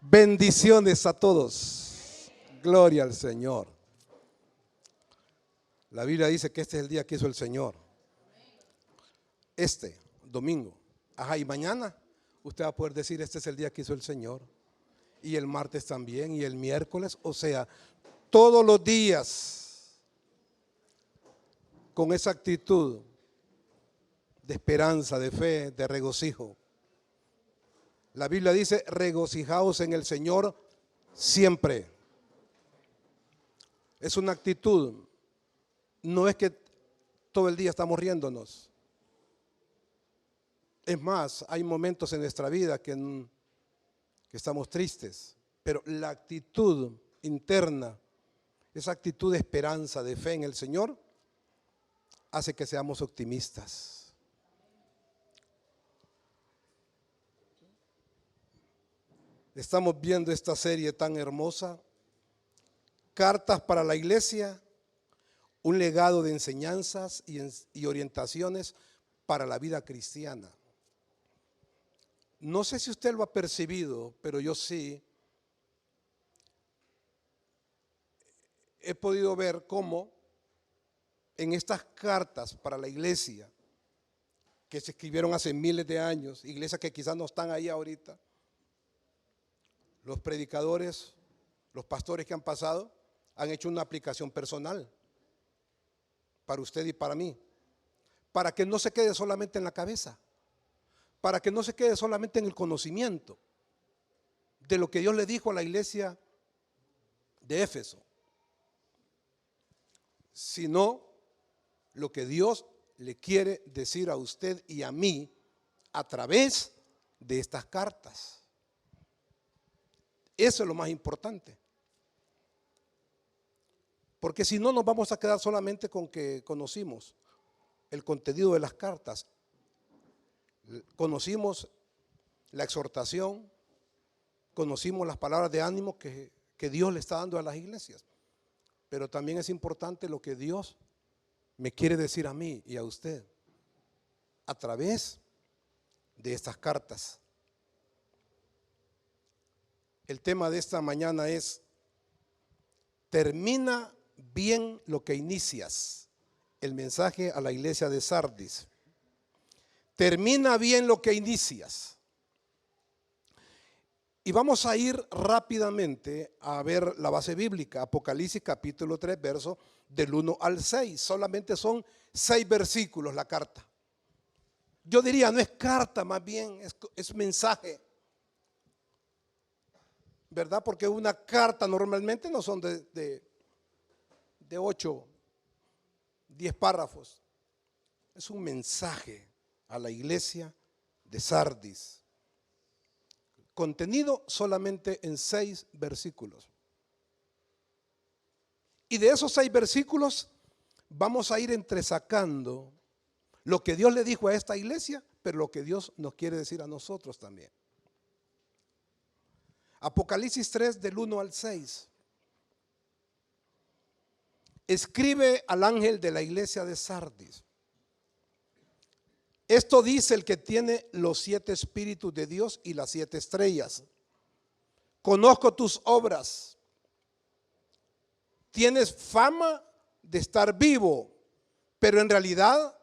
Bendiciones a todos. Gloria al Señor. La Biblia dice que este es el día que hizo el Señor. Este domingo. Ajá, y mañana usted va a poder decir: este es el día que hizo el Señor. Y el martes también, y el miércoles. O sea, todos los días, con esa actitud de esperanza, de fe, de regocijo. La Biblia dice: regocijaos en el Señor siempre. Es una actitud. No es que todo el día estamos riéndonos. Es más, hay momentos en nuestra vida que estamos tristes, pero la actitud interna, esa actitud de esperanza, de fe en el Señor, hace que seamos optimistas. Estamos viendo esta serie tan hermosa, Cartas para la Iglesia, un legado de enseñanzas y orientaciones para la vida cristiana. No sé si usted lo ha percibido, pero yo sí he podido ver cómo en estas cartas para la iglesia, que se escribieron hace miles de años, iglesias que quizás no están ahí ahorita, los predicadores, los pastores que han pasado, han hecho una aplicación personal para usted y para mí, para que no se quede solamente en la cabeza, para que no se quede solamente en el conocimiento de lo que Dios le dijo a la iglesia de Éfeso, sino lo que Dios le quiere decir a usted y a mí a través de estas cartas. Eso es lo más importante. Porque si no, nos vamos a quedar solamente con que conocimos el contenido de las cartas. Conocimos la exhortación, conocimos las palabras de ánimo que Dios le está dando a las iglesias. Pero también es importante lo que Dios me quiere decir a mí y a usted a través de estas cartas. El tema de esta mañana es: termina bien lo que inicias. El mensaje a la iglesia de Sardis. Termina bien lo que inicias. Y vamos a ir rápidamente a ver la base bíblica. Apocalipsis capítulo 3, verso del 1 al 6. Solamente son 6 versículos la carta. Yo diría, no es carta, más bien es mensaje, ¿verdad? Porque una carta normalmente no son de 8, 10 párrafos. Es un mensaje a la iglesia de Sardis, contenido solamente en 6 versículos. Y de esos 6 versículos vamos a ir entresacando lo que Dios le dijo a esta iglesia, pero lo que Dios nos quiere decir a nosotros también. Apocalipsis 3 del 1 al 6. Escribe al ángel de la iglesia de Sardis: esto dice el que tiene los 7 espíritus de Dios y las 7 estrellas. Conozco tus obras. Tienes fama de estar vivo, pero en realidad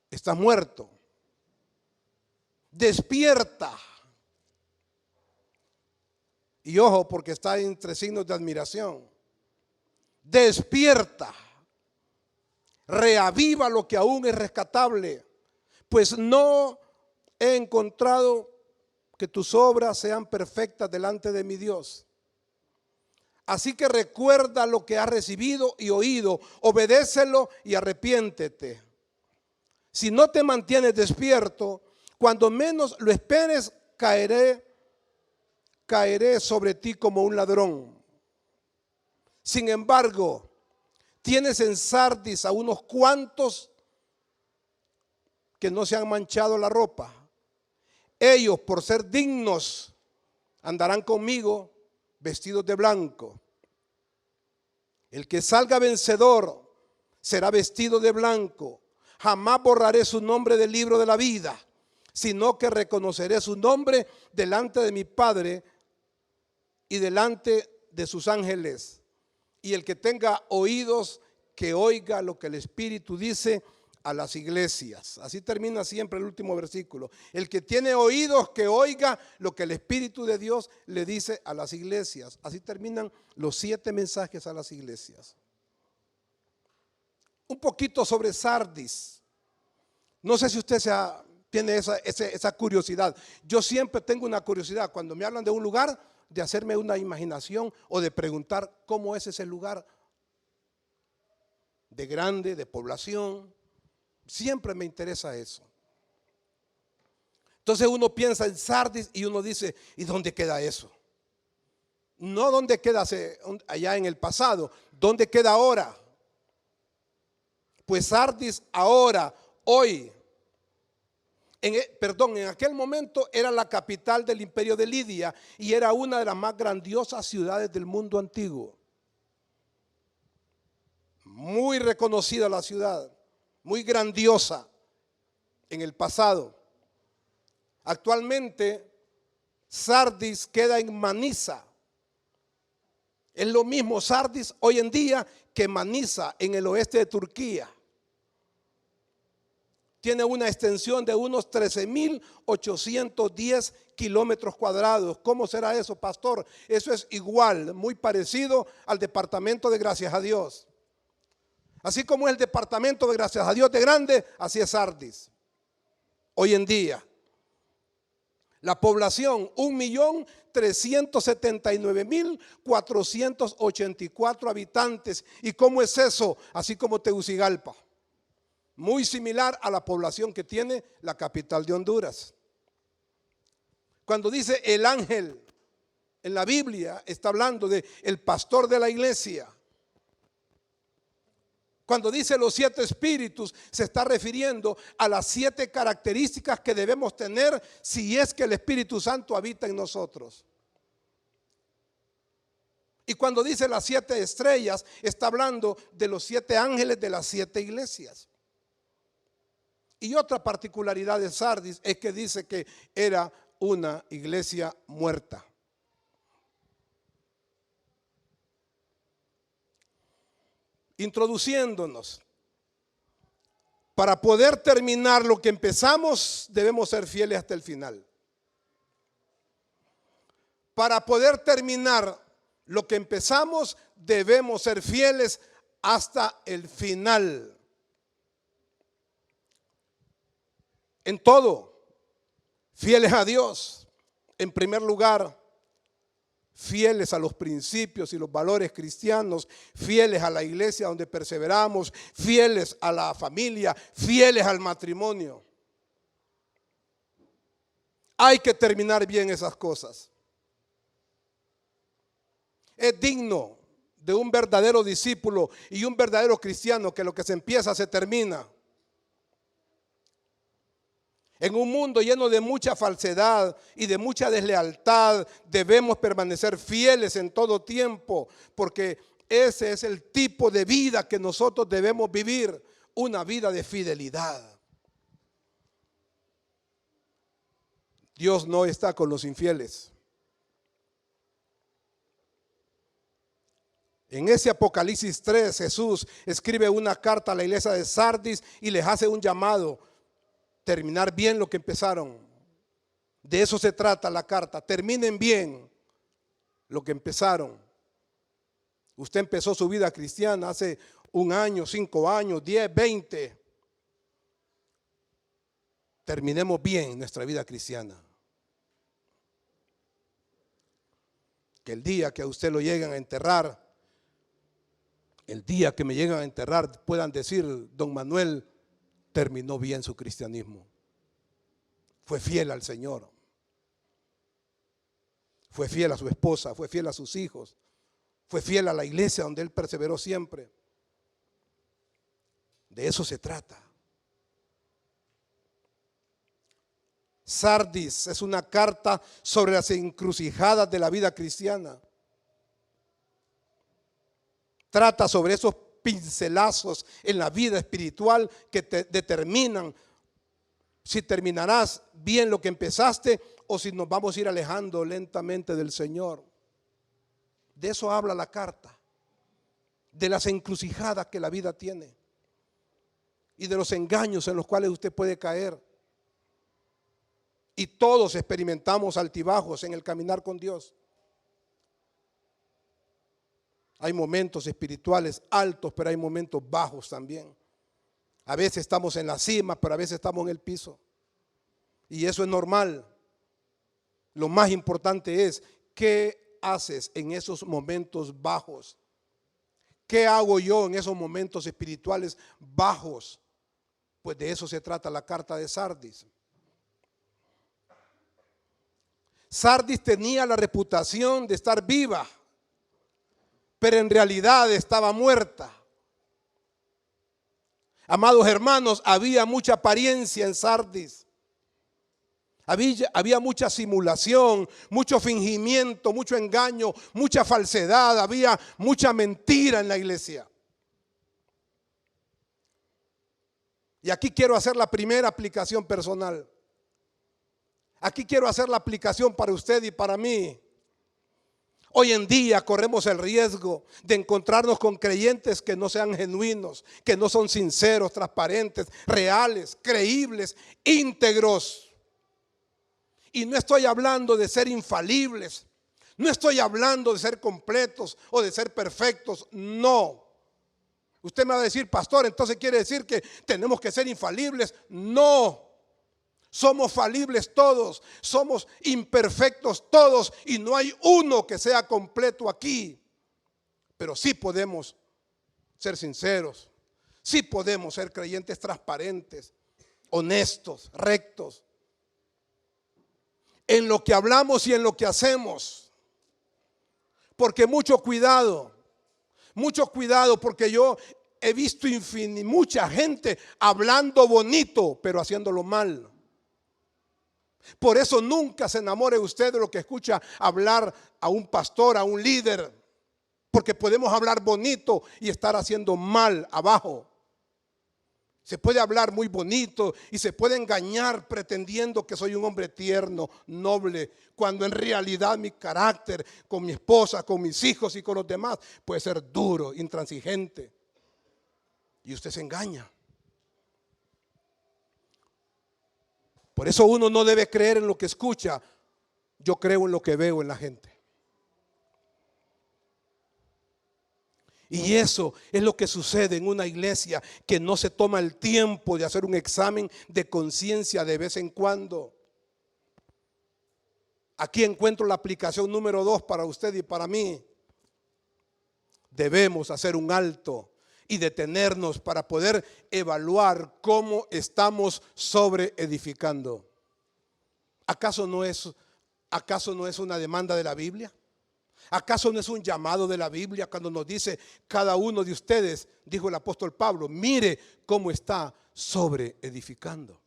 estás muerto. Despierta. Y ojo, porque está entre signos de admiración. Despierta. Reaviva lo que aún es rescatable, pues no he encontrado que tus obras sean perfectas delante de mi Dios. Así que recuerda lo que has recibido y oído, obedécelo y arrepiéntete. Si no te mantienes despierto, cuando menos lo esperes, caeré sobre ti como un ladrón. Sin embargo, tienes en Sardis a unos cuantos que no se han manchado la ropa. Ellos, por ser dignos, andarán conmigo vestidos de blanco. El que salga vencedor será vestido de blanco. Jamás borraré su nombre del libro de la vida, sino que reconoceré su nombre delante de mi Padre y delante de sus ángeles. Y el que tenga oídos, que oiga lo que el Espíritu dice a las iglesias. Así termina siempre el último versículo. El que tiene oídos, que oiga lo que el Espíritu de Dios le dice a las iglesias. Así terminan los 7 mensajes a las iglesias. Un poquito sobre Sardis. No sé si usted tiene esa curiosidad. Yo siempre tengo una curiosidad cuando me hablan de un lugar, de hacerme una imaginación o de preguntar cómo es ese lugar, de grande, de población. Siempre me interesa eso. Entonces uno piensa en Sardis y uno dice, ¿y dónde queda eso? No dónde queda allá en el pasado, ¿dónde queda ahora? Pues Sardis ahora, hoy, en aquel momento era la capital del imperio de Lidia y era una de las más grandiosas ciudades del mundo antiguo. Muy reconocida la ciudad, muy grandiosa en el pasado. Actualmente Sardis queda en Manisa. Es lo mismo Sardis hoy en día que Manisa en el oeste de Turquía. Tiene una extensión de unos 13.810 kilómetros cuadrados. ¿Cómo será eso, pastor? Eso es igual, muy parecido al departamento de Gracias a Dios. Así como es el departamento de Gracias a Dios de grande, así es Sardis. Hoy en día. La población, 1.379.484 habitantes. ¿Y cómo es eso? Así como Tegucigalpa. Muy similar a la población que tiene la capital de Honduras. Cuando dice el ángel en la Biblia, está hablando de el pastor de la iglesia. Cuando dice los 7 espíritus, se está refiriendo a las 7 características que debemos tener si es que el Espíritu Santo habita en nosotros. Y cuando dice las 7 estrellas, está hablando de los 7 ángeles de las 7 iglesias. Y otra particularidad de Sardis es que dice que era una iglesia muerta. Introduciéndonos, para poder terminar lo que empezamos, debemos ser fieles hasta el final. Para poder terminar lo que empezamos, debemos ser fieles hasta el final. En todo, fieles a Dios, en primer lugar, fieles a los principios y los valores cristianos, fieles a la iglesia donde perseveramos, fieles a la familia, fieles al matrimonio. Hay que terminar bien esas cosas. Es digno de un verdadero discípulo y un verdadero cristiano que lo que se empieza se termina. En un mundo lleno de mucha falsedad y de mucha deslealtad, debemos permanecer fieles en todo tiempo, porque ese es el tipo de vida que nosotros debemos vivir, una vida de fidelidad. Dios no está con los infieles. En ese Apocalipsis 3, Jesús escribe una carta a la iglesia de Sardis y les hace un llamado. Terminar bien lo que empezaron. De eso se trata la carta. Terminen bien lo que empezaron. Usted empezó su vida cristiana hace 1 año, 5 años, 10, 20. Terminemos bien nuestra vida cristiana. Que el día que a usted lo lleguen a enterrar, el día que me lleguen a enterrar, puedan decir, don Manuel terminó bien su cristianismo. Fue fiel al Señor. Fue fiel a su esposa, fue fiel a sus hijos, fue fiel a la iglesia donde él perseveró siempre. De eso se trata. Sardis es una carta sobre las encrucijadas de la vida cristiana. Trata sobre esos pincelazos en la vida espiritual que te determinan si terminarás bien lo que empezaste o si nos vamos a ir alejando lentamente del Señor. De eso habla la carta, de las encrucijadas que la vida tiene y de los engaños en los cuales usted puede caer. Y todos experimentamos altibajos en el caminar con Dios. Hay momentos espirituales altos, pero hay momentos bajos también. A veces estamos en la cima, pero a veces estamos en el piso. Y eso es normal. Lo más importante es, ¿qué haces en esos momentos bajos? ¿Qué hago yo en esos momentos espirituales bajos? Pues de eso se trata la carta de Sardis. Sardis tenía la reputación de estar viva, pero en realidad estaba muerta. Amados hermanos, había mucha apariencia en Sardis. Había mucha simulación, mucho fingimiento, mucho engaño, mucha falsedad, había mucha mentira en la iglesia. Y aquí quiero hacer la primera aplicación personal. Aquí quiero hacer la aplicación para usted y para mí. Hoy en día corremos el riesgo de encontrarnos con creyentes que no sean genuinos, que no son sinceros, transparentes, reales, creíbles, íntegros. Y no estoy hablando de ser infalibles, no estoy hablando de ser completos o de ser perfectos, no. Usted me va a decir, pastor, entonces quiere decir que tenemos que ser infalibles. No. Somos falibles todos, somos imperfectos todos y no hay uno que sea completo aquí. Pero sí podemos ser sinceros, sí podemos ser creyentes transparentes, honestos, rectos, en lo que hablamos y en lo que hacemos. Porque mucho cuidado porque yo he visto mucha gente hablando bonito pero haciéndolo mal. Por eso nunca se enamore usted de lo que escucha hablar a un pastor, a un líder, porque podemos hablar bonito y estar haciendo mal abajo. Se puede hablar muy bonito y se puede engañar pretendiendo que soy un hombre tierno, noble, cuando en realidad mi carácter con mi esposa, con mis hijos y con los demás puede ser duro, intransigente. Y usted se engaña. Por eso uno no debe creer en lo que escucha. Yo creo en lo que veo en la gente. Y eso es lo que sucede en una iglesia que no se toma el tiempo de hacer un examen de conciencia de vez en cuando. Aquí encuentro la aplicación número 2 para usted y para mí. Debemos hacer un alto y detenernos para poder evaluar cómo estamos sobreedificando. ¿Acaso no es una demanda de la Biblia? ¿Acaso no es un llamado de la Biblia cuando nos dice cada uno de ustedes, dijo el apóstol Pablo, mire cómo está sobreedificando?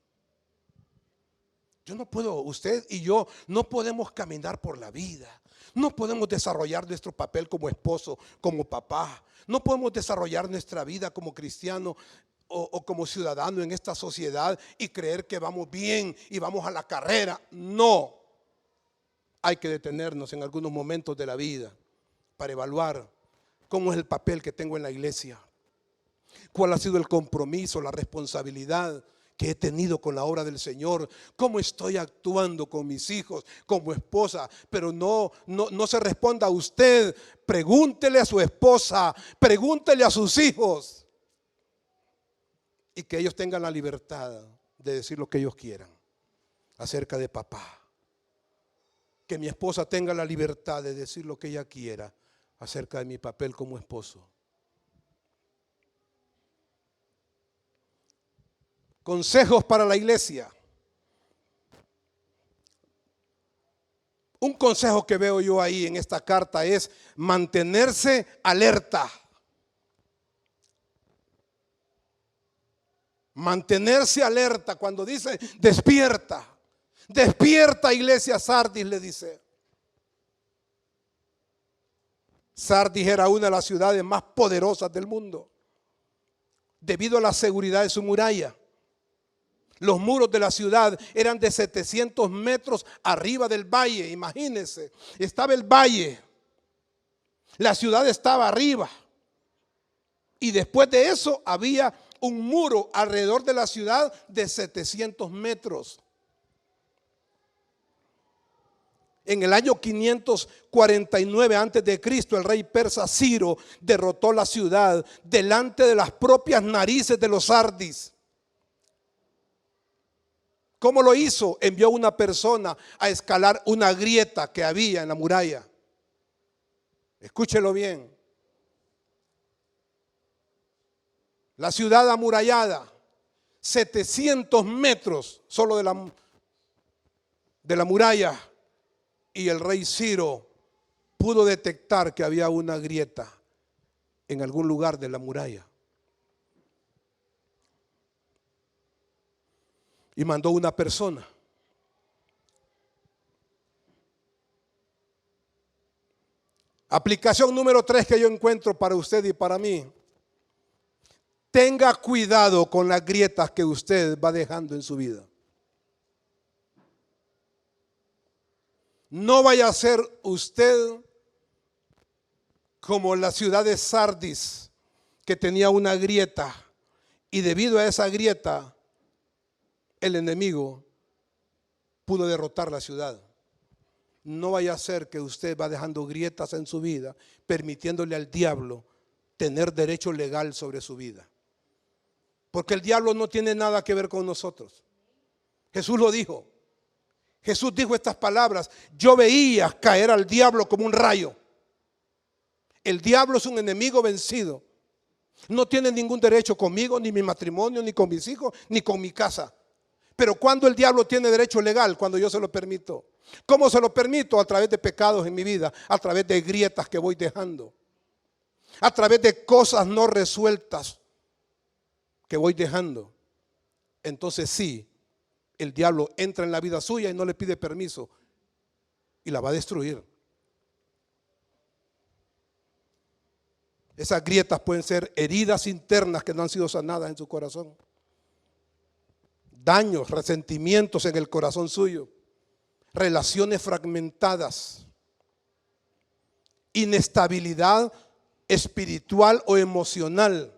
Yo no puedo, usted y yo no podemos caminar por la vida. No podemos desarrollar nuestro papel como esposo, como papá. No podemos desarrollar nuestra vida como cristiano o como ciudadano en esta sociedad y creer que vamos bien y vamos a la carrera. No. Hay que detenernos en algunos momentos de la vida para evaluar cómo es el papel que tengo en la iglesia. Cuál ha sido el compromiso, la responsabilidad que he tenido con la obra del Señor, cómo estoy actuando con mis hijos, como esposa. Pero no se responda a usted, pregúntele a su esposa, pregúntele a sus hijos, y que ellos tengan la libertad de decir lo que ellos quieran acerca de papá. Que mi esposa tenga la libertad de decir lo que ella quiera acerca de mi papel como esposo. Consejos para la iglesia. Un consejo que veo yo ahí en esta carta es mantenerse alerta. Mantenerse alerta cuando dice despierta. Despierta, iglesia Sardis, le dice. Sardis era una de las ciudades más poderosas del mundo debido a la seguridad de su muralla. Los muros de la ciudad eran de 700 metros arriba del valle. Imagínense, estaba el valle La ciudad estaba arriba. Y después de eso había un muro alrededor de la ciudad de 700 metros. En el año 549 antes de Cristo, el rey persa Ciro derrotó la ciudad delante de las propias narices de los sardis. ¿Cómo lo hizo? Envió una persona a escalar una grieta que había en la muralla. Escúchelo bien. La ciudad amurallada, 700 metros solo de la muralla. Y el rey Ciro pudo detectar que había una grieta en algún lugar de la muralla. Y mandó una persona. Aplicación número 3 que yo encuentro para usted y para mí. Tenga cuidado con las grietas que usted va dejando en su vida. No vaya a ser usted como la ciudad de Sardis, que tenía una grieta, y debido a esa grieta el enemigo pudo derrotar la ciudad. No vaya a ser que usted va dejando grietas en su vida, permitiéndole al diablo tener derecho legal sobre su vida. Porque el diablo no tiene nada que ver con nosotros. Jesús lo dijo. Jesús dijo estas palabras: yo veía caer al diablo como un rayo. El diablo es un enemigo vencido. No tiene ningún derecho conmigo, ni mi matrimonio, ni con mis hijos, ni con mi casa. Pero cuando el diablo tiene derecho legal, cuando yo se lo permito. ¿Cómo se lo permito? A través de pecados en mi vida, a través de grietas que voy dejando, a través de cosas no resueltas que voy dejando. Entonces sí, el diablo entra en la vida suya y no le pide permiso y la va a destruir. Esas grietas pueden ser heridas internas que no han sido sanadas en su corazón, daños, resentimientos en el corazón suyo, relaciones fragmentadas, inestabilidad espiritual o emocional,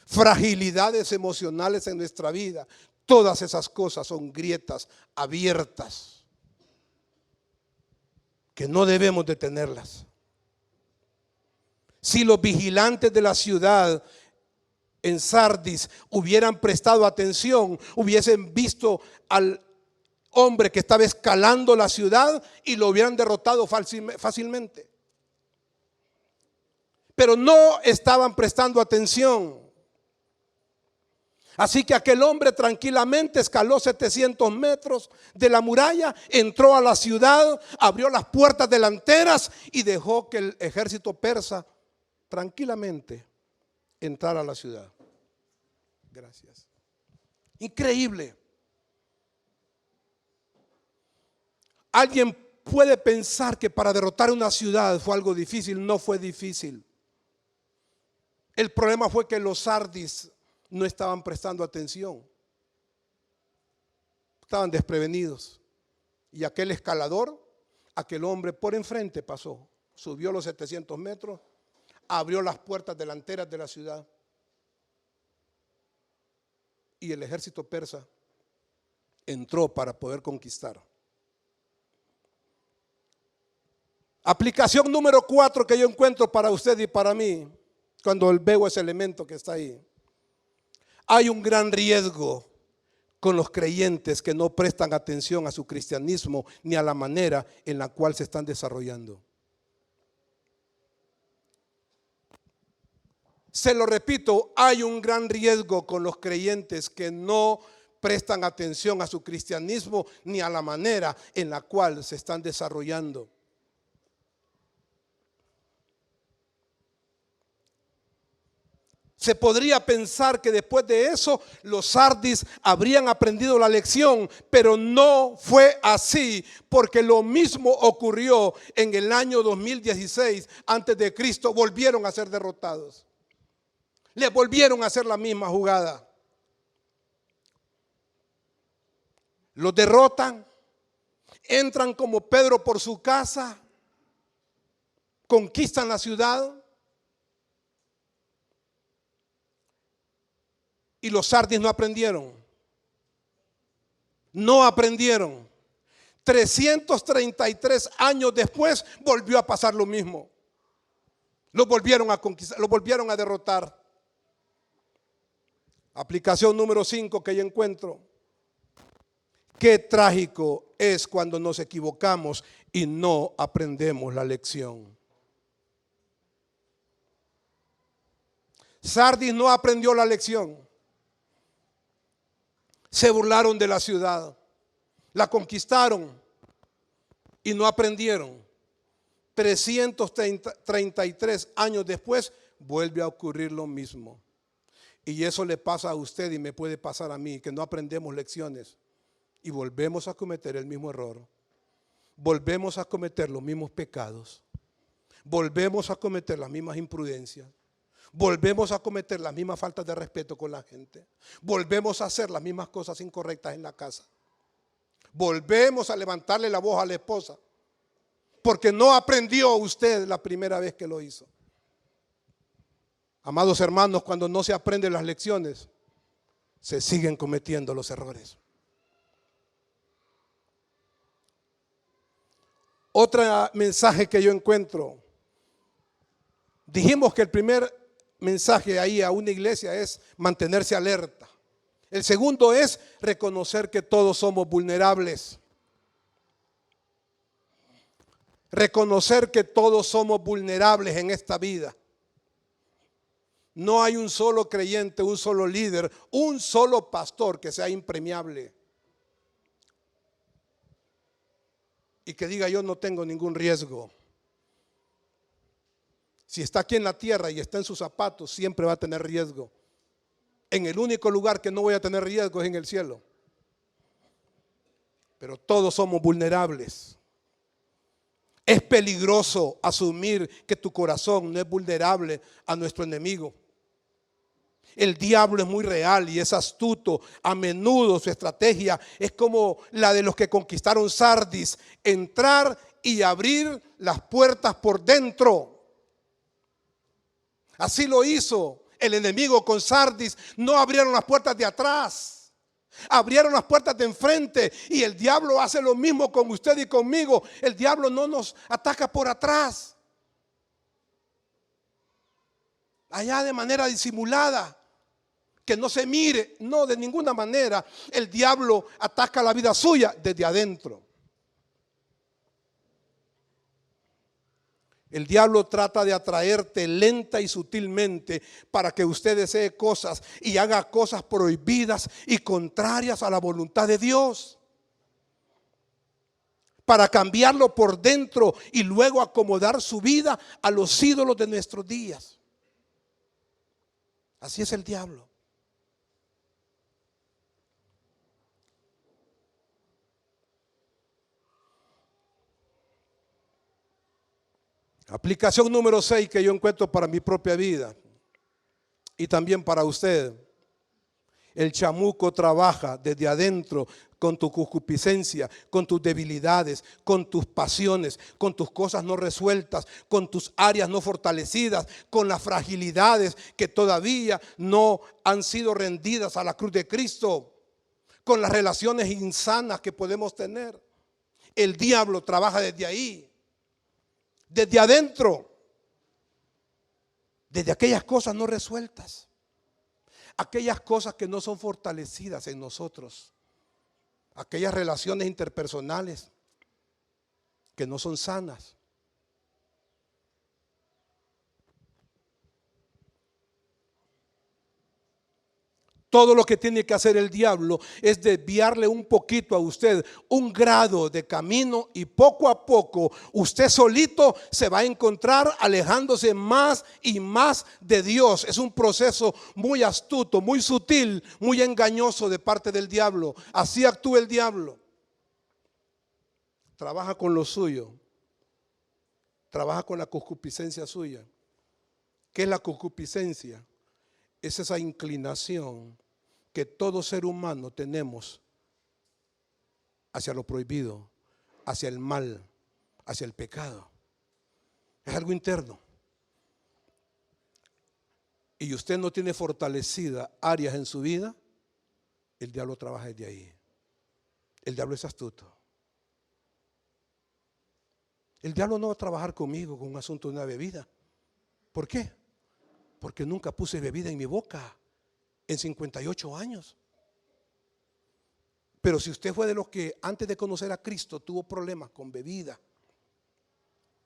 fragilidades emocionales en nuestra vida. Todas esas cosas son grietas abiertas que no debemos de tenerlas. Si los vigilantes de la ciudad en Sardis hubieran prestado atención, hubiesen visto al hombre que estaba escalando la ciudad y lo hubieran derrotado fácilmente. Pero no estaban prestando atención. Así que aquel hombre tranquilamente escaló 700 metros de la muralla, entró a la ciudad, abrió las puertas delanteras y dejó que el ejército persa tranquilamente entrara a la ciudad. Gracias. Increíble. Alguien puede pensar que para derrotar una ciudad fue algo difícil. No fue difícil. El problema fue que los sardis no estaban prestando atención, estaban desprevenidos. Y aquel escalador, aquel hombre por enfrente pasó, subió los 700 metros, abrió las puertas delanteras de la ciudad y el ejército persa entró para poder conquistar. Aplicación número 4 que yo encuentro para usted y para mí, cuando veo ese elemento que está ahí. Hay un gran riesgo con los creyentes que no prestan atención a su cristianismo ni a la manera en la cual se están desarrollando. Se lo repito, hay un gran riesgo con los creyentes que no prestan atención a su cristianismo ni a la manera en la cual se están desarrollando. Se podría pensar que después de eso los sardis habrían aprendido la lección, pero no fue así, porque lo mismo ocurrió en el año 2016 antes de Cristo. Volvieron a ser derrotados. Les volvieron a hacer la misma jugada. Los derrotan, entran como Pedro por su casa conquistan la ciudad y los sardis no aprendieron. No aprendieron. 333 años después volvió a pasar lo mismo. Los volvieron a conquistar, los volvieron a derrotar. Aplicación número 5 que yo encuentro. Qué trágico es cuando nos equivocamos y no aprendemos la lección. Sardis no aprendió la lección. Se burlaron de la ciudad, la conquistaron y no aprendieron. 333 años después vuelve a ocurrir lo mismo. Y eso le pasa a usted y me puede pasar a mí, que no aprendemos lecciones y volvemos a cometer el mismo error. Volvemos a cometer los mismos pecados. Volvemos a cometer las mismas imprudencias. Volvemos a cometer las mismas faltas de respeto con la gente. Volvemos a hacer las mismas cosas incorrectas en la casa. Volvemos a levantarle la voz a la esposa, porque no aprendió usted la primera vez que lo hizo. Amados hermanos, cuando no se aprenden las lecciones, se siguen cometiendo los errores. Otro mensaje que yo encuentro. Dijimos que el primer mensaje ahí a una iglesia es mantenerse alerta. El segundo es reconocer que todos somos vulnerables. Reconocer que todos somos vulnerables en esta vida. No hay un solo creyente, un solo líder, un solo pastor que sea impremiable y que diga yo no tengo ningún riesgo. Si está aquí en la tierra y está en sus zapatos, siempre va a tener riesgo. En el único lugar que no voy a tener riesgo es en el cielo. Pero todos somos vulnerables. Es peligroso asumir que tu corazón no es vulnerable a nuestro enemigo. El diablo es muy real y es astuto. A menudo su estrategia es como la de los que conquistaron Sardis: entrar y abrir las puertas por dentro. Así lo hizo el enemigo con Sardis. No abrieron las puertas de atrás, abrieron las puertas de enfrente. Y el diablo hace lo mismo con usted y conmigo. El diablo no nos ataca por atrás, allá de manera disimulada, que no se mire. No, de ninguna manera. El diablo ataca la vida suya desde adentro. El diablo trata de atraerte lenta y sutilmente para que usted desee cosas y haga cosas prohibidas y contrarias a la voluntad de Dios, para cambiarlo por dentro y luego acomodar su vida a los ídolos de nuestros días. Así es el diablo. Aplicación número 6 que yo encuentro para mi propia vida y también para usted. El chamuco trabaja desde adentro con tu concupiscencia, con tus debilidades, con tus pasiones, con tus cosas no resueltas, con tus áreas no fortalecidas, con las fragilidades que todavía no han sido rendidas a la cruz de Cristo, con las relaciones insanas que podemos tener. El diablo trabaja desde ahí, desde adentro, desde aquellas cosas no resueltas, aquellas cosas que no son fortalecidas en nosotros, aquellas relaciones interpersonales que no son sanas. Todo lo que tiene que hacer el diablo es desviarle un poquito a usted, un grado de camino, y poco a poco usted solito se va a encontrar alejándose más y más de Dios. Es un proceso muy astuto, muy sutil, muy engañoso de parte del diablo. Así actúa el diablo. Trabaja con lo suyo, trabaja con la concupiscencia suya. ¿Qué es la concupiscencia? Es esa inclinación que todo ser humano tenemos hacia lo prohibido, hacia el mal, hacia el pecado. Es algo interno. Y usted no tiene fortalecida áreas en su vida, el diablo trabaja desde ahí. El diablo es astuto. El diablo no va a trabajar conmigo con un asunto de una bebida. ¿Por qué? Porque nunca puse bebida en mi boca en 58 años. Pero si usted fue de los que antes de conocer a Cristo tuvo problemas con bebida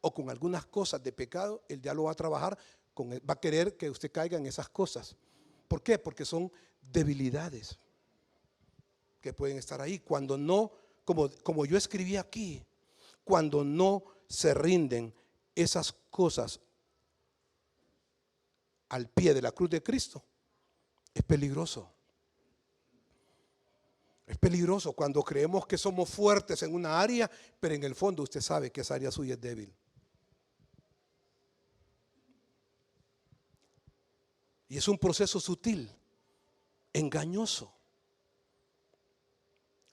o con algunas cosas de pecado, el diablo va a trabajar va a querer que usted caiga en esas cosas. ¿Por qué? Porque son debilidades que pueden estar ahí. Cuando no, como yo escribí aquí, cuando no se rinden esas cosas al pie de la cruz de Cristo, es peligroso. Es peligroso cuando creemos que somos fuertes en una área, pero en el fondo usted sabe que esa área suya es débil. Y es un proceso sutil, engañoso,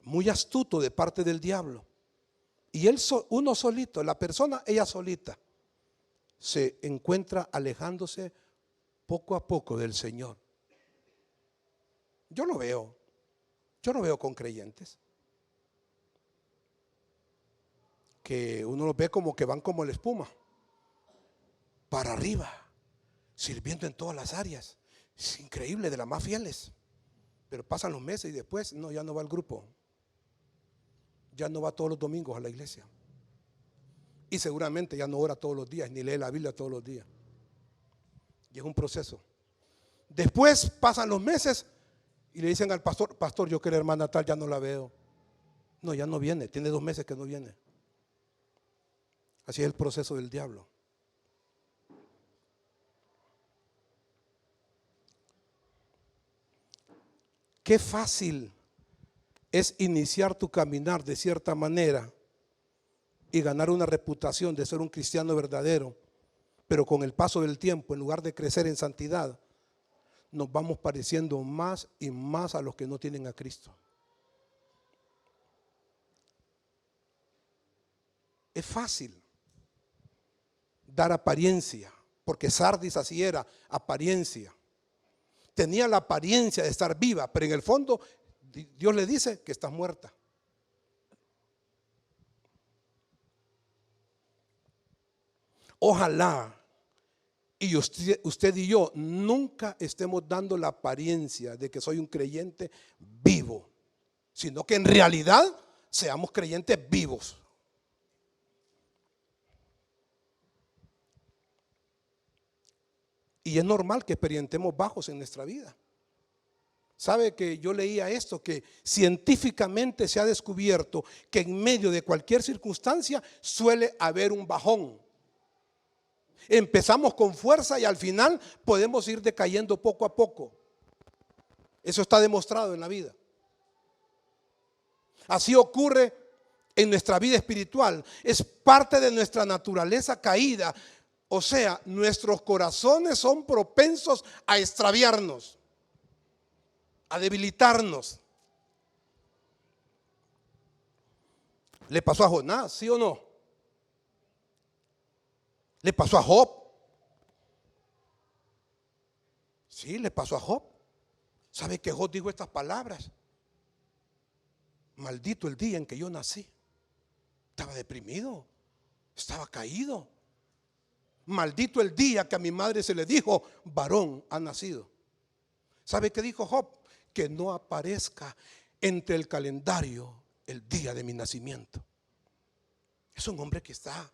muy astuto de parte del diablo. Y uno solito, la persona, ella solita, se encuentra alejándose poco a poco del Señor. Yo lo veo con creyentes que uno los ve como que van como la espuma, para arriba, sirviendo en todas las áreas. Es increíble, de las más fieles. Pero pasan los meses y después, no, ya no va al grupo. Ya no va todos los domingos a la iglesia. Y seguramente ya no ora todos los días, ni lee la Biblia todos los días. Y es un proceso. Después pasan los meses y le dicen al pastor: pastor, yo que la hermana tal ya no la veo. No, ya no viene, tiene 2 meses que no viene. Así es el proceso del diablo. Qué fácil es iniciar tu caminar de cierta manera y ganar una reputación de ser un cristiano verdadero, pero con el paso del tiempo, en lugar de crecer en santidad, nos vamos pareciendo más y más a los que no tienen a Cristo. Es fácil dar apariencia, porque Sardis así era, apariencia. Tenía la apariencia de estar viva, pero en el fondo Dios le dice que estás muerta. Ojalá y usted y yo nunca estemos dando la apariencia de que soy un creyente vivo, sino que en realidad seamos creyentes vivos. Y es normal que experimentemos bajos en nuestra vida. Sabe que yo leía esto, que científicamente se ha descubierto que en medio de cualquier circunstancia suele haber un bajón. Empezamos con fuerza y al final podemos ir decayendo poco a poco. Eso está demostrado en la vida. Así ocurre en nuestra vida espiritual. Es parte de nuestra naturaleza caída. O sea, nuestros corazones son propensos a extraviarnos, a debilitarnos. ¿Le pasó a Jonás, sí o no? ¿Le pasó a Job? Sí, le pasó a Job. ¿Sabe que Job dijo estas palabras? Maldito el día en que yo nací. Estaba deprimido, estaba caído. Maldito el día que a mi madre se le dijo: varón ha nacido. ¿Sabe qué dijo Job? Que no aparezca entre el calendario el día de mi nacimiento. Es un hombre que está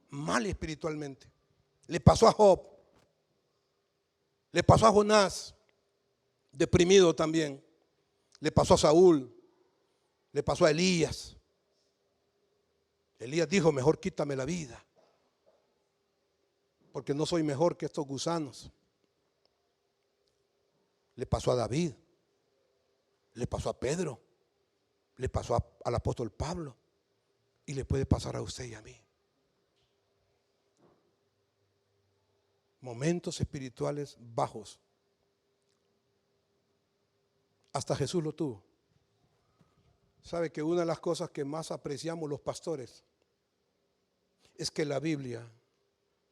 mal espiritualmente. Le pasó a Job, le pasó a Jonás, deprimido también. Le pasó a Saúl, le pasó a Elías. Elías dijo: mejor quítame la vida, porque no soy mejor que estos gusanos. Le pasó a David, le pasó a Pedro, le pasó al apóstol Pablo, y le puede pasar a usted y a mí. Momentos espirituales bajos. Hasta Jesús lo tuvo. ¿Sabe que una de las cosas que más apreciamos los pastores es que la Biblia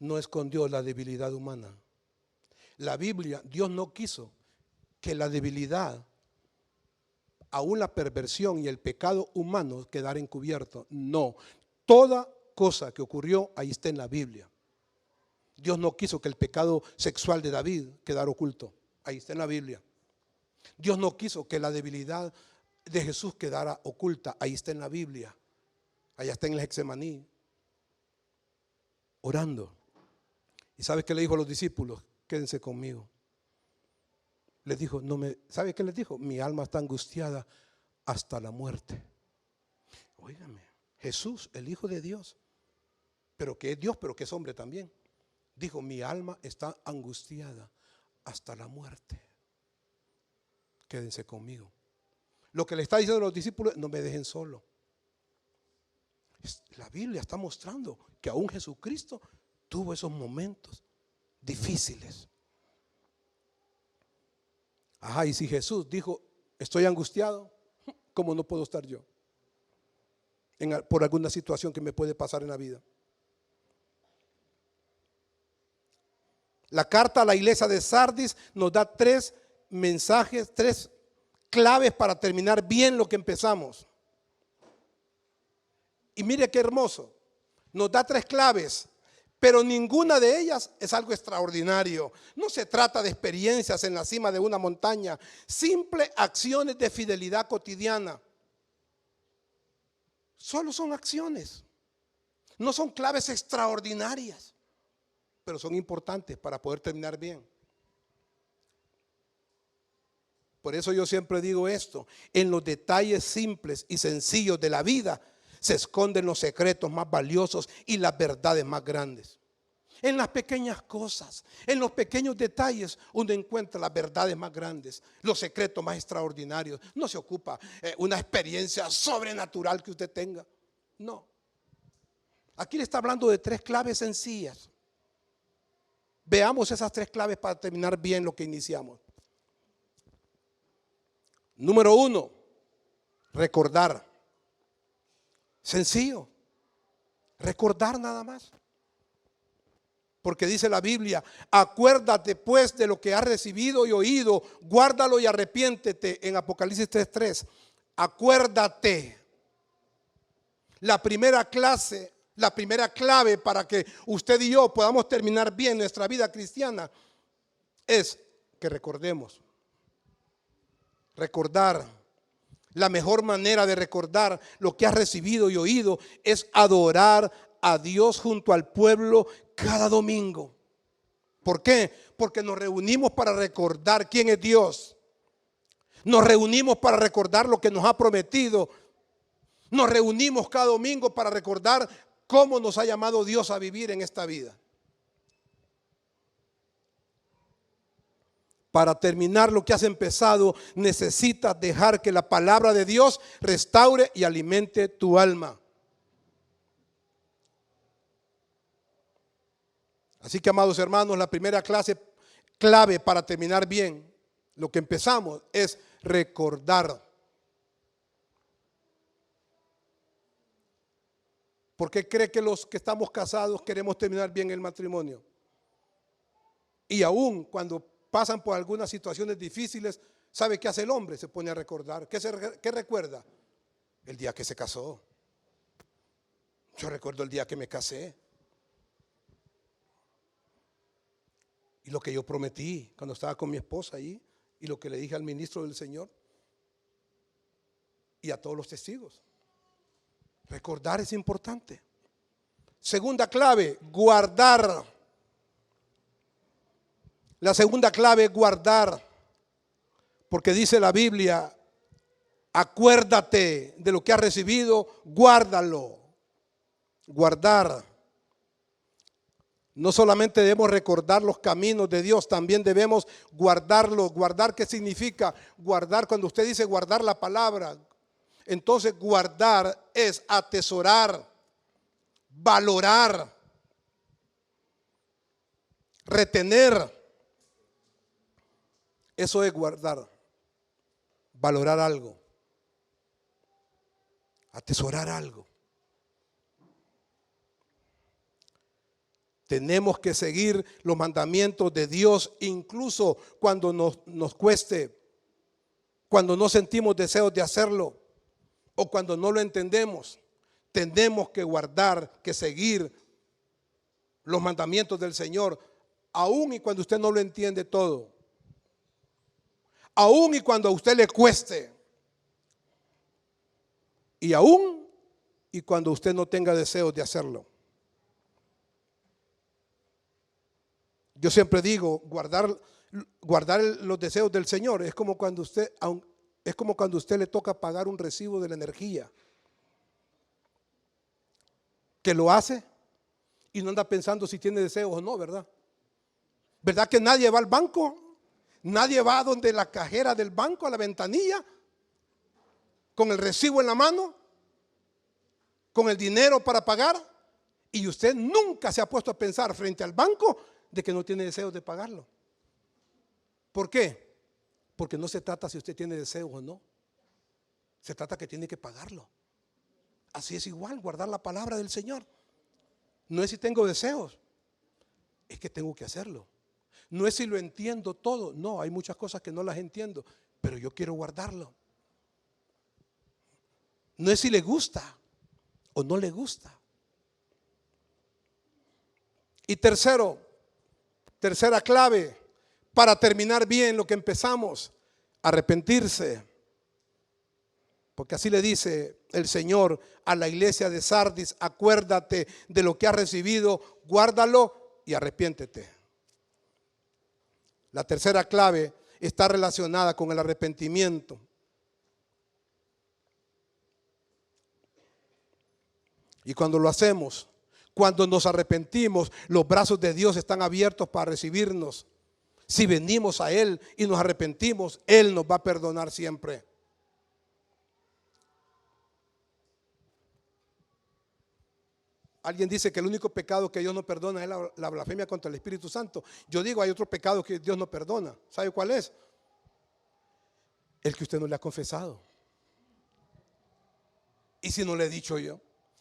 no escondió la debilidad humana. La Biblia, Dios no quiso que la debilidad, aún la perversión y el pecado humano quedara encubierto. No, toda cosa que ocurrió ahí está en la Biblia. Dios no quiso que el pecado sexual de David quedara oculto. Ahí está en la Biblia. Dios no quiso que la debilidad de Jesús quedara oculta. Ahí está en la Biblia. Allá está en el Getsemaní, orando. ¿Y sabe qué le dijo a los discípulos? Quédense conmigo. Les dijo, ¿sabe qué les dijo? Mi alma está angustiada hasta la muerte. Óigame, Jesús, el Hijo de Dios, pero que es Dios, pero que es hombre también, dijo, mi alma está angustiada hasta la muerte. Quédense conmigo. Lo que le está diciendo a los discípulos, no me dejen solo. La Biblia está mostrando que aún Jesucristo tuvo esos momentos difíciles. Ajá, y si Jesús dijo, estoy angustiado, ¿cómo no puedo estar yo? Por alguna situación que me puede pasar en la vida. La carta a la iglesia de Sardis nos da 3 mensajes, 3 claves para terminar bien lo que empezamos. Y mire qué hermoso, nos da 3 claves, pero ninguna de ellas es algo extraordinario. No se trata de experiencias en la cima de una montaña, simples acciones de fidelidad cotidiana. Solo son acciones, no son claves extraordinarias, pero son importantes para poder terminar bien. Por eso yo siempre digo esto, en los detalles simples y sencillos de la vida se esconden los secretos más valiosos y las verdades más grandes. En las pequeñas cosas, en los pequeños detalles, uno encuentra las verdades más grandes, los secretos más extraordinarios. No se ocupa una experiencia sobrenatural que usted tenga. No. Aquí le está hablando de 3 claves sencillas. Veamos esas 3 claves para terminar bien lo que iniciamos. Número 1, recordar. Sencillo, recordar nada más. Porque dice la Biblia, acuérdate pues de lo que has recibido y oído, guárdalo y arrepiéntete, en Apocalipsis 3:3. Acuérdate. La primera clave para que usted y yo podamos terminar bien nuestra vida cristiana es que recordemos. Recordar. La mejor manera de recordar lo que has recibido y oído es adorar a Dios junto al pueblo cada domingo. ¿Por qué? Porque nos reunimos para recordar quién es Dios. Nos reunimos para recordar lo que nos ha prometido. Nos reunimos cada domingo para recordar cómo nos ha llamado Dios a vivir en esta vida. Para terminar lo que has empezado, necesitas dejar que la palabra de Dios restaure y alimente tu alma. Así que, amados hermanos, la primera clave para terminar bien lo que empezamos es recordar. ¿Por qué cree que los que estamos casados queremos terminar bien el matrimonio? Y aún cuando pasan por algunas situaciones difíciles, ¿sabe qué hace el hombre? Se pone a recordar. ¿Qué recuerda? El día que se casó. Yo recuerdo el día que me casé. Y lo que yo prometí cuando estaba con mi esposa ahí, y lo que le dije al ministro del Señor y a todos los testigos. Recordar es importante. Segunda clave, guardar. La segunda clave es guardar, porque dice la Biblia, acuérdate de lo que has recibido, guárdalo. Guardar. No solamente debemos recordar los caminos de Dios, también debemos guardarlos. ¿Guardar qué significa? Guardar, cuando usted dice guardar la palabra, entonces guardar es atesorar, valorar, retener. Eso es guardar, valorar algo, atesorar algo. Tenemos que seguir los mandamientos de Dios, incluso cuando nos cueste, cuando no sentimos deseos de hacerlo o cuando no lo entendemos. Tenemos que guardar, que seguir los mandamientos del Señor, aun y cuando usted no lo entiende todo, aun y cuando a usted le cueste, y aun y cuando usted no tenga deseos de hacerlo. Yo siempre digo, guardar los deseos del Señor es como cuando usted le toca pagar un recibo de la energía, que lo hace y no anda pensando si tiene deseos o no, ¿verdad? ¿Verdad que nadie va al banco? Nadie va a donde la cajera del banco, a la ventanilla, con el recibo en la mano, con el dinero para pagar, y usted nunca se ha puesto a pensar frente al banco de que no tiene deseos de pagarlo. ¿Por qué? Porque no se trata si usted tiene deseos o no, se trata que tiene que pagarlo. Así es igual guardar la palabra del Señor. No es si tengo deseos, es que tengo que hacerlo. No es si lo entiendo todo, no, hay muchas cosas que no las entiendo, pero yo quiero guardarlo. No es si le gusta o no le gusta. Y tercera clave para terminar bien lo que empezamos, arrepentirse. Porque así le dice el Señor a la iglesia de Sardis: acuérdate de lo que has recibido, guárdalo y arrepiéntete. La tercera clave está relacionada con el arrepentimiento. Y cuando lo hacemos, cuando nos arrepentimos, los brazos de Dios están abiertos para recibirnos. Si venimos a Él y nos arrepentimos, Él nos va a perdonar siempre. Alguien dice que el único pecado que Dios no perdona es la blasfemia contra el Espíritu Santo. Yo digo, hay otro pecado que Dios no perdona. ¿Sabe cuál es? El que usted no le ha confesado. Y si no le he dicho yo,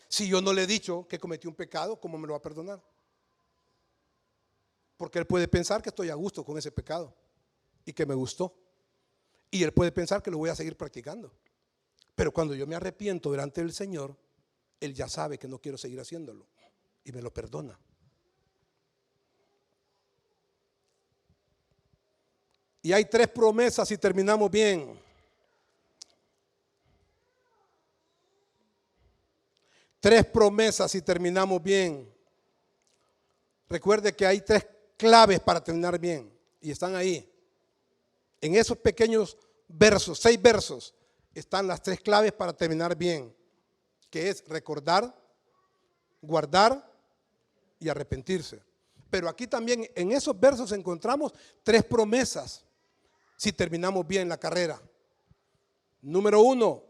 si yo no le he dicho que cometí un pecado, ¿cómo me lo va a perdonar? Porque Él puede pensar que estoy a gusto con ese pecado y que me gustó. Y Él puede pensar que lo voy a seguir practicando. Pero cuando yo me arrepiento delante del Señor, Él ya sabe que no quiero seguir haciéndolo y me lo perdona. Y hay 3 promesas y terminamos bien. 3 promesas y terminamos bien. Recuerde que hay 3 claves para terminar bien y están ahí. En esos pequeños versos, 6 versos, están las 3 claves para terminar bien, que es recordar, guardar y arrepentirse. Pero aquí también en esos versos encontramos 3 promesas si terminamos bien la carrera. Número 1,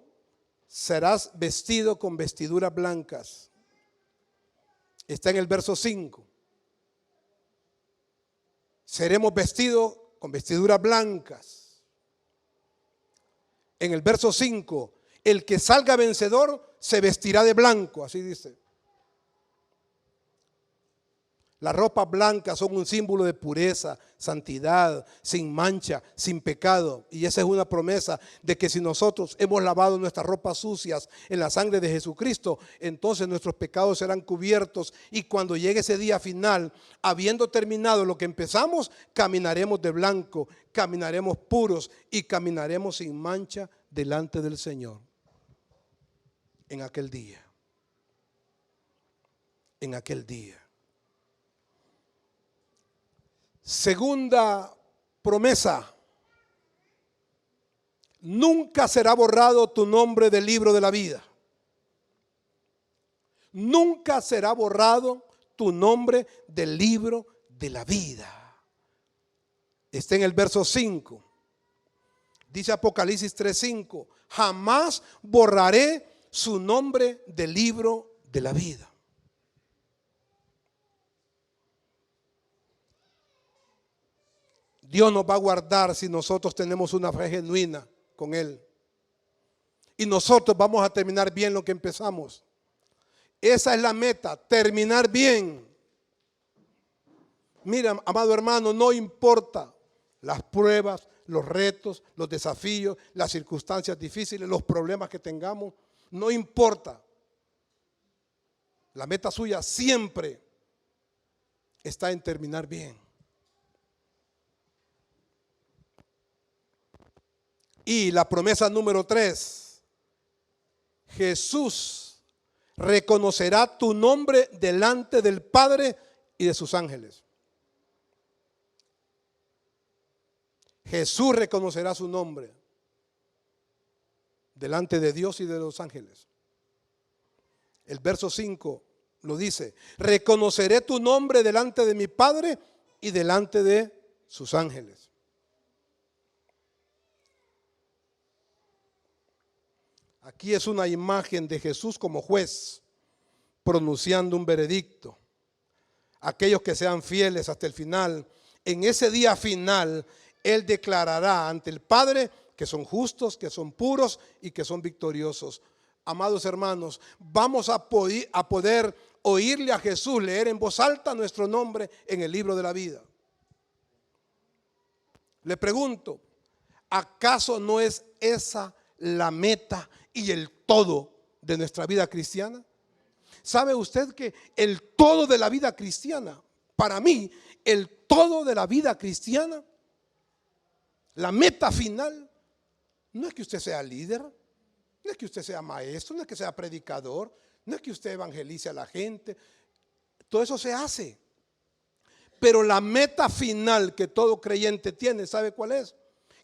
serás vestido con vestiduras blancas. Está en el verso 5. Seremos vestidos con vestiduras blancas. En el verso 5, el que salga vencedor se vestirá de blanco, así dice. Las ropas blancas son un símbolo de pureza, santidad, sin mancha, sin pecado. Y esa es una promesa de que si nosotros hemos lavado nuestras ropas sucias en la sangre de Jesucristo, entonces nuestros pecados serán cubiertos. Y cuando llegue ese día final, habiendo terminado lo que empezamos, caminaremos de blanco, caminaremos puros y caminaremos sin mancha delante del Señor. En aquel día. En aquel día. Segunda promesa: nunca será borrado tu nombre del libro de la vida. Nunca será borrado tu nombre del libro de la vida. Está en el verso 5. Dice Apocalipsis 3:5: jamás borraré su nombre del libro de la vida. Dios nos va a guardar si nosotros tenemos una fe genuina con Él. Y nosotros vamos a terminar bien lo que empezamos. Esa es la meta, terminar bien. Mira, amado hermano, no importa las pruebas, los retos, los desafíos, las circunstancias difíciles, los problemas que tengamos, no importa. La meta suya siempre está en terminar bien. Y la promesa número 3, Jesús reconocerá tu nombre delante del Padre y de sus ángeles. Jesús reconocerá su nombre delante de Dios y de los ángeles. El verso 5 lo dice: reconoceré tu nombre delante de mi Padre y delante de sus ángeles. Aquí es una imagen de Jesús como juez, pronunciando un veredicto. Aquellos que sean fieles hasta el final, en ese día final, Él declarará ante el Padre que son justos, que son puros y que son victoriosos. Amados hermanos, vamos a poder oírle a Jesús leer en voz alta nuestro nombre en el libro de la vida. Le pregunto, ¿acaso no es esa la meta y el todo de nuestra vida cristiana? ¿Sabe usted que el todo de la vida cristiana, para mí, el todo de la vida cristiana, la meta final, no es que usted sea líder, no es que usted sea maestro, no es que sea predicador, no es que usted evangelice a la gente, todo eso se hace. Pero la meta final que todo creyente tiene, ¿sabe cuál es?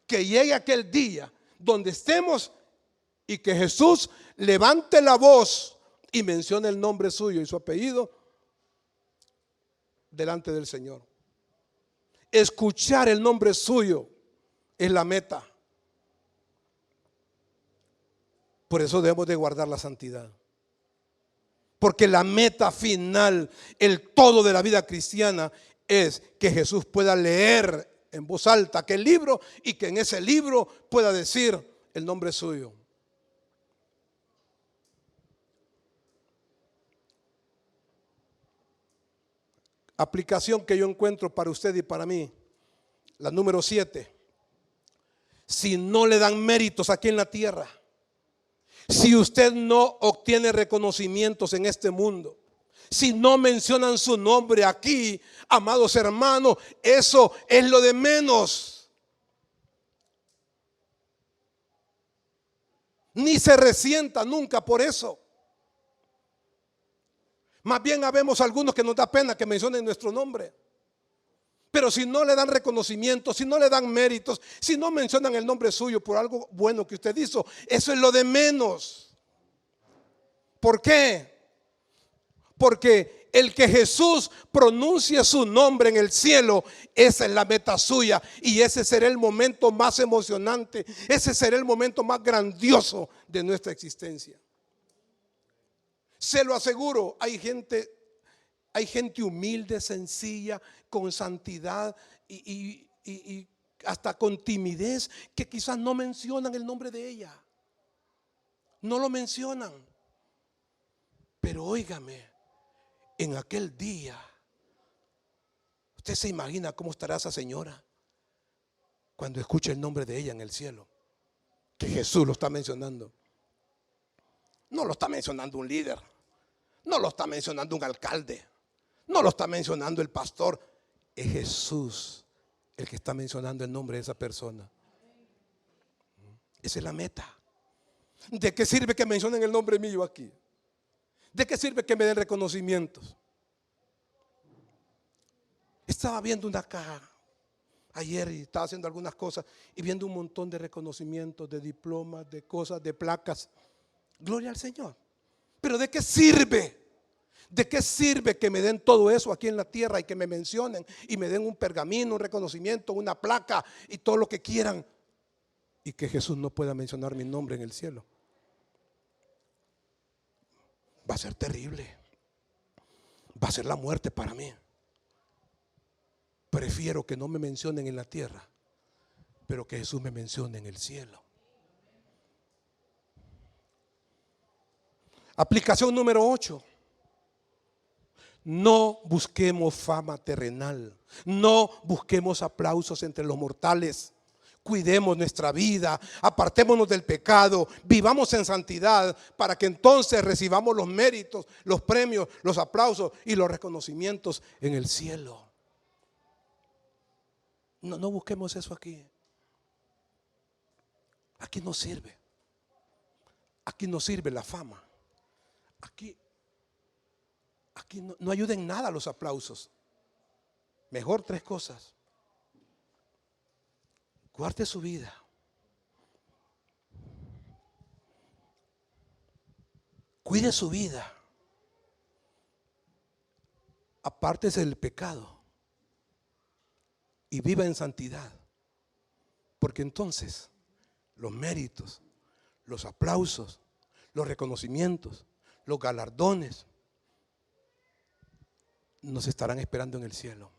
Que llegue aquel día donde estemos y que Jesús levante la voz y mencione el nombre suyo y su apellido delante del Señor. Escuchar el nombre suyo es la meta. Por eso debemos de guardar la santidad. Porque la meta final, el todo de la vida cristiana, es que Jesús pueda leer en voz alta aquel libro y que en ese libro pueda decir el nombre suyo. Aplicación que yo encuentro para usted y para mí, la número 7. Si no le dan méritos aquí en la tierra, si usted no obtiene reconocimientos en este mundo, si no mencionan su nombre aquí, amados hermanos, eso es lo de menos. Ni se resienta nunca por eso. Más bien habemos algunos que nos da pena que mencionen nuestro nombre. Pero si no le dan reconocimiento, si no le dan méritos, si no mencionan el nombre suyo por algo bueno que usted hizo, eso es lo de menos. ¿Por qué? Porque el que Jesús pronuncie su nombre en el cielo, esa es la meta suya. Y ese será el momento más emocionante, ese será el momento más grandioso de nuestra existencia. Se lo aseguro, hay gente humilde, sencilla, con santidad y hasta con timidez, que quizás no mencionan el nombre de ella. No lo mencionan. Pero óigame, en aquel día, usted se imagina cómo estará esa señora cuando escuche el nombre de ella en el cielo, que Jesús lo está mencionando. No lo está mencionando un líder, no lo está mencionando un alcalde, no lo está mencionando el pastor. Es Jesús el que está mencionando el nombre de esa persona. Esa es la meta. ¿De qué sirve que mencionen el nombre mío aquí? ¿De qué sirve que me den reconocimientos? Estaba viendo una caja ayer y estaba haciendo algunas cosas y viendo un montón de reconocimientos, de diplomas, de cosas, de placas. Gloria al Señor. Pero ¿de qué sirve? ¿De qué sirve que me den todo eso aquí en la tierra y que me mencionen y me den un pergamino, un reconocimiento, una placa y todo lo que quieran, y que Jesús no pueda mencionar mi nombre en el cielo? Va a ser terrible. Va a ser la muerte para mí. Prefiero que no me mencionen en la tierra, pero que Jesús me mencione en el cielo. Aplicación número 8. No busquemos fama terrenal. No busquemos aplausos entre los mortales. Cuidemos nuestra vida, apartémonos del pecado, vivamos en santidad para que entonces recibamos los méritos, los premios, los aplausos y los reconocimientos en el cielo. No busquemos eso aquí. Aquí no sirve. Aquí no sirve la fama. Aquí no ayuda en nada los aplausos. Mejor tres cosas. Guarde su vida. Cuide su vida. Apártese del pecado y viva en santidad. Porque entonces los méritos, los aplausos, los reconocimientos, los galardones nos estarán esperando en el cielo.